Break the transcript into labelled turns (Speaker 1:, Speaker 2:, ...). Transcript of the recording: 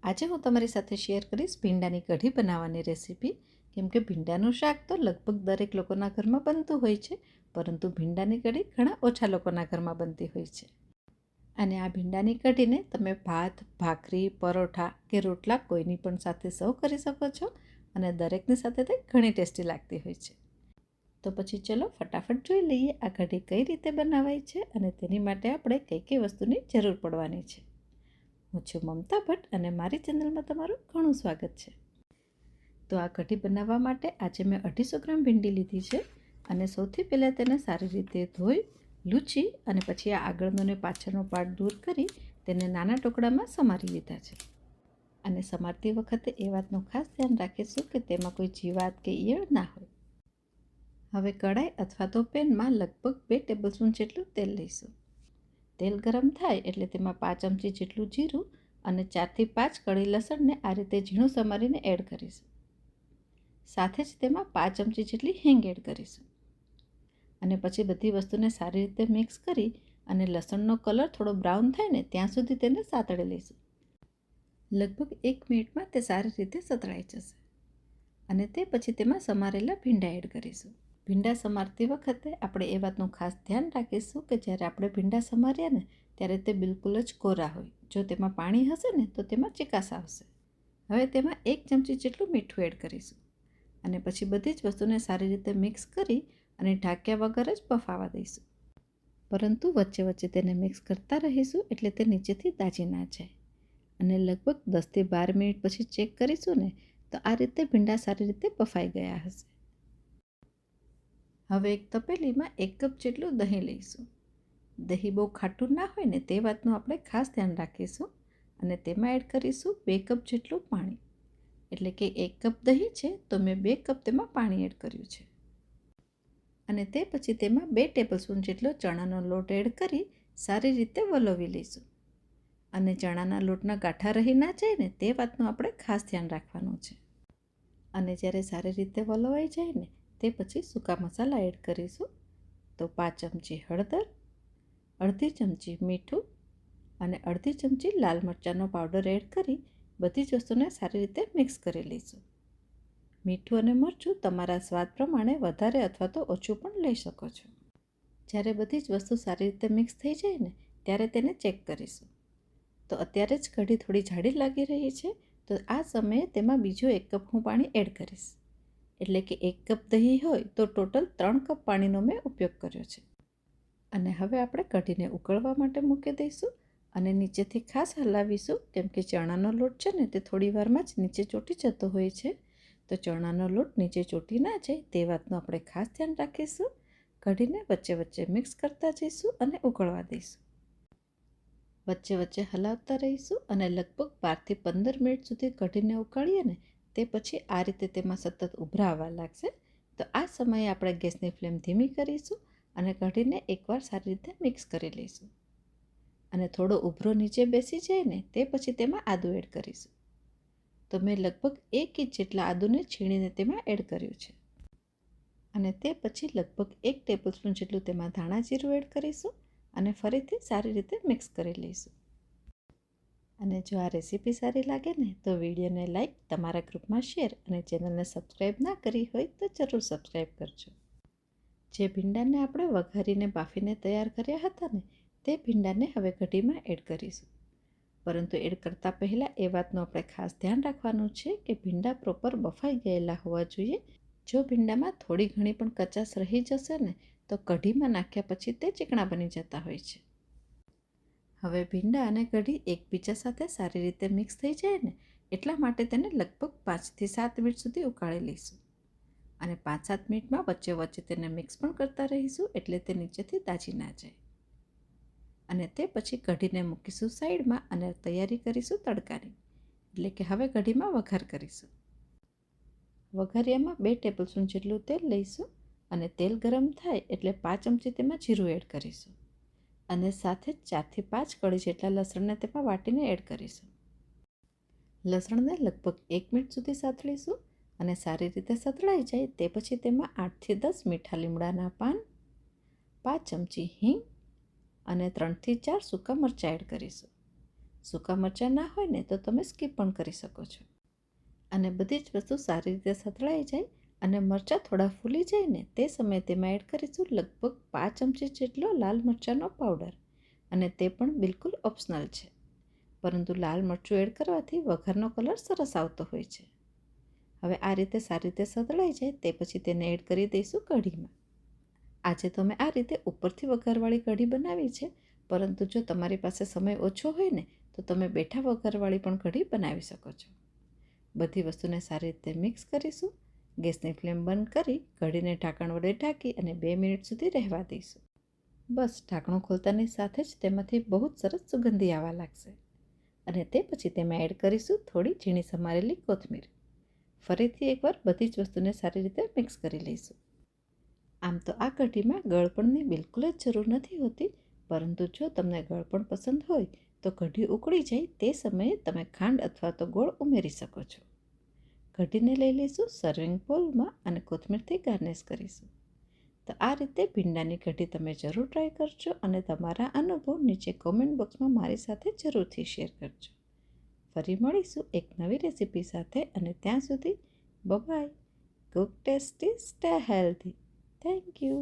Speaker 1: આજે હું તમારી સાથે શેર કરીશ ભીંડાની કઢી બનાવવાની રેસીપી. કેમ કે ભીંડાનું શાક તો લગભગ દરેક લોકોના ઘરમાં બનતું હોય છે, પરંતુ ભીંડાની કઢી ઘણા ઓછા લોકોના ઘરમાં બનતી હોય છે. અને આ ભીંડાની કઢીને તમે ભાત, ભાખરી, પરોઠા કે રોટલા કોઈની પણ સાથે સર્વ કરી શકો છો અને દરેકની સાથે તે ઘણી ટેસ્ટી લાગતી હોય છે. તો પછી ચલો ફટાફટ જોઈ લઈએ આ કઢી કઈ રીતે બનાવાય છે અને તેની માટે આપણે કઈ કઈ વસ્તુની જરૂર પડવાની છે. હું છું મમતા ભટ્ટ અને મારી ચેનલમાં તમારું ઘણું સ્વાગત છે. તો આ કઢી બનાવવા માટે આજે મેં 250 ગ્રામ ભીંડી લીધી છે અને સૌથી પહેલાં તેને સારી રીતે ધોઈ, લૂછી અને પછી આ આગળનો અને પાછળનો પાર્ટ દૂર કરી તેને નાના ટુકડામાં સમારી લીધા છે. અને સમારતી વખતે એ વાતનું ખાસ ધ્યાન રાખીશું કે તેમાં કોઈ જીવાત કે ઈયળ ના હોય. હવે કઢાઈ અથવા તો પેનમાં લગભગ 2 ટેબલસ્પૂન જેટલું તેલ લઈશું. તેલ ગરમ થાય એટલે તેમાં 5 ચમચી જેટલું જીરું અને 4 થી 5 કળી લસણને આ રીતે ઝીણું સમારીને એડ કરીશું. સાથે જ તેમાં 5 ચમચી જેટલી હિંગ એડ કરીશું. અને પછી બધી વસ્તુને સારી રીતે મિક્સ કરી અને લસણનો કલર થોડો બ્રાઉન થાય ને ત્યાં સુધી તેને સાતળી લઈશું. લગભગ 1 મિનિટમાં તે સારી રીતે સતળાઈ જશે. અને તે પછી તેમાં સમારેલા ભીંડા એડ કરીશું. ભીંડા સમારતી વખતે આપણે એ વાતનું ખાસ ધ્યાન રાખીશું કે જ્યારે આપણે ભીંડા સમાર્યા ને ત્યારે તે બિલકુલ જ કોરા હોય. જો તેમાં પાણી હશે ને તો તેમાં ચીકાશ આવશે. હવે તેમાં 1 ચમચી જેટલું મીઠું એડ કરીશું અને પછી બધી જ વસ્તુને સારી રીતે મિક્સ કરી અને ઢાંક્યા વગર જ બફાવા દઈશું. પરંતુ વચ્ચે વચ્ચે તેને મિક્સ કરતા રહીશું એટલે તે નીચેથી દાજી ના જાય. અને લગભગ 10 થી 12 મિનિટ પછી ચેક કરીશું ને તો આ રીતે ભીંડા સારી રીતે બફાઈ ગયા હશે. હવે એક તપેલીમાં 1 કપ જેટલું દહીં લઈશું. દહીં બહુ ખાટું ના હોય ને તે વાતનું આપણે ખાસ ધ્યાન રાખીશું. અને તેમાં એડ કરીશું 2 કપ જેટલું પાણી. એટલે કે 1 કપ દહીં છે તો મેં 2 કપ તેમાં પાણી એડ કર્યું છે. અને તે પછી તેમાં 2 ટેબલસ્પૂન જેટલો ચણાનો લોટ એડ કરી સારી રીતે વલોવી લઈશું. અને ચણાના લોટના ગાંઠા રહી ના જાય ને તે વાતનું આપણે ખાસ ધ્યાન રાખવાનું છે. અને જ્યારે સારી રીતે વલોવાઈ જાય ને તે પછી સૂકા મસાલા એડ કરીશું. તો 5 ચમચી હળદર, અડધી ચમચી મીઠું અને અડધી ચમચી લાલ મરચાંનો પાવડર એડ કરી બધી જ વસ્તુને સારી રીતે મિક્સ કરી લઈશું. મીઠું અને મરચું તમારા સ્વાદ પ્રમાણે વધારે અથવા તો ઓછું પણ લઈ શકો છો. જ્યારે બધી જ વસ્તુ સારી રીતે મિક્સ થઈ જાય ને ત્યારે તેને ચેક કરીશું. તો અત્યારે જ કઢી થોડી જાડી લાગી રહી છે તો આ સમયે તેમાં બીજો 1 કપ હું પાણી એડ કરીશ. એટલે કે 1 કપ દહીં હોય તો ટોટલ 3 કપ પાણીનો મેં ઉપયોગ કર્યો છે. અને હવે આપણે કઢીને ઉકળવા માટે મૂકી દઈશું અને નીચેથી ખાસ હલાવીશું કેમ કે ચણાનો લોટ છે ને તે થોડી વારમાં જ નીચે ચોંટી જતો હોય છે. તો ચણાનો લોટ નીચે ચોંટી ના જાય તે વાતનું આપણે ખાસ ધ્યાન રાખીશું. કઢીને વચ્ચે વચ્ચે મિક્સ કરતા જઈશું અને ઉકળવા દઈશું. વચ્ચે વચ્ચે હલાવતા રહીશું અને લગભગ 12 થી 15 મિનિટ સુધી કઢીને ઉકાળીએ ને તે પછી આ રીતે તેમાં સતત ઉભરા આવવા લાગશે. તો આ સમયે આપણે ગેસની ફ્લેમ ધીમી કરીશું અને કઢીને એકવાર સારી રીતે મિક્સ કરી લઈશું. અને થોડો ઉભરો નીચે બેસી જાય ને તે પછી તેમાં આદું એડ કરીશું. તો મેં લગભગ 1 ઇંચ જેટલા આદુને છીણીને તેમાં એડ કર્યું છે. અને તે પછી લગભગ 1 ટેબલસ્પૂન જેટલું તેમાં ધાણા જીરું એડ કરીશું અને ફરીથી સારી રીતે મિક્સ કરી લઈશું. અને જો આ રેસીપી સારી લાગે ને તો વિડીયોને લાઈક, તમારા ગ્રુપમાં શેર અને ચેનલને સબસ્ક્રાઈબ ના કરી હોય તો જરૂર સબસ્ક્રાઈબ કરજો. જે ભીંડાને આપણે વઘારીને બાફીને તૈયાર કર્યા હતા ને તે ભીંડાને હવે કઢીમાં એડ કરીશું. પરંતુ એડ કરતાં પહેલાં એ વાતનું આપણે ખાસ ધ્યાન રાખવાનું છે કે ભીંડા પ્રોપર બફાઈ ગયેલા હોવા જોઈએ. જો ભીંડામાં થોડી ઘણી પણ કચાશ રહી જશે ને તો કઢીમાં નાખ્યા પછી તે ચીકણા બની જતા હોય છે. હવે ભીંડા અને કઢી એકબીજા સાથે સારી રીતે મિક્સ થઈ જાય ને એટલા માટે તેને લગભગ 5 થી 7 મિનિટ સુધી ઉકાળી લઈશું. અને 5-7 મિનિટમાં વચ્ચે વચ્ચે તેને મિક્સ પણ કરતા રહીશું એટલે તે નીચેથી દાજી ના જાય. અને તે પછી કઢીને મૂકીશું સાઈડમાં અને તૈયારી કરીશું તડકાની. એટલે કે હવે કઢીમાં વઘાર કરીશું. વઘારિયામાં 2 ટેબલસ્પૂન જેટલું તેલ લઈશું અને તેલ ગરમ થાય એટલે 5 ચમચી તેમાં જીરું એડ કરીશું. અને સાથે જ 4 થી 5 કળી જેટલા લસણને તેમાં વાટીને એડ કરીશું. લસણને લગભગ 1 મિનિટ સુધી સાતળીશું અને સારી રીતે સતળાઈ જાય તે પછી તેમાં 8 થી 10 મીઠા લીમડાના પાન, 5 ચમચી હિંગ અને 3 થી 4 સૂકા મરચાં એડ કરીશું. સૂકા મરચાં ના હોય ને તો તમે સ્કીપ પણ કરી શકો છો. અને બધી જ વસ્તુ સારી રીતે સતળાઈ જાય અને મરચાં થોડા ફૂલી જાય ને તે સમયે તેમાં એડ કરીશું લગભગ 5 ચમચી જેટલો લાલ મરચાંનો પાવડર, અને તે પણ બિલકુલ ઓપ્શનલ છે, પરંતુ લાલ મરચું એડ કરવાથી વઘારનો કલર સરસ આવતો હોય છે. હવે આ રીતે સારી રીતે સતળાઈ જાય તે પછી તેને એડ કરી દઈશું કઢીમાં. આજે તો મેં આ રીતે ઉપરથી વઘારવાળી કઢી બનાવી છે, પરંતુ જો તમારી પાસે સમય ઓછો હોય ને તો તમે બેઠા વઘારવાળી પણ કઢી બનાવી શકો છો. બધી વસ્તુને સારી રીતે મિક્સ કરીશું. ગેસની ફ્લેમ બંધ કરી કઢીને ઢાંકણ વડે ઢાંકી અને 2 મિનિટ સુધી રહેવા દઈશું. બસ ઢાંકણું ખોલતાની સાથે જ તેમાંથી બહુ જ સરસ સુગંધી આવવા લાગશે, અને તે પછી તેમાં એડ કરીશું થોડી ઝીણી સમારેલી કોથમીર. ફરીથી એકવાર બધી જ વસ્તુને સારી રીતે મિક્સ કરી લઈશું. આમ તો આ કઢીમાં ગળપણની બિલકુલ જ જરૂર નથી હોતી, પરંતુ જો તમને ગળપણ પસંદ હોય તો કઢી ઉકળી જાય તે સમયે તમે ખાંડ અથવા તો ગોળ ઉમેરી શકો છો. કઢીને લઈ લઈશું સર્વિંગ બોલમાં અને કોથમીરથી ગાર્નિશ કરીશું. તો આ રીતે ભીંડાની કઢી તમે જરૂર ટ્રાય કરજો અને તમારા અનુભવ નીચે કોમેન્ટ બોક્સમાં મારી સાથે જરૂરથી શેર કરજો. ફરી મળીશું એક નવી રેસીપી સાથે, અને ત્યાં સુધી bye. Cook tasty, stay healthy. Thank you.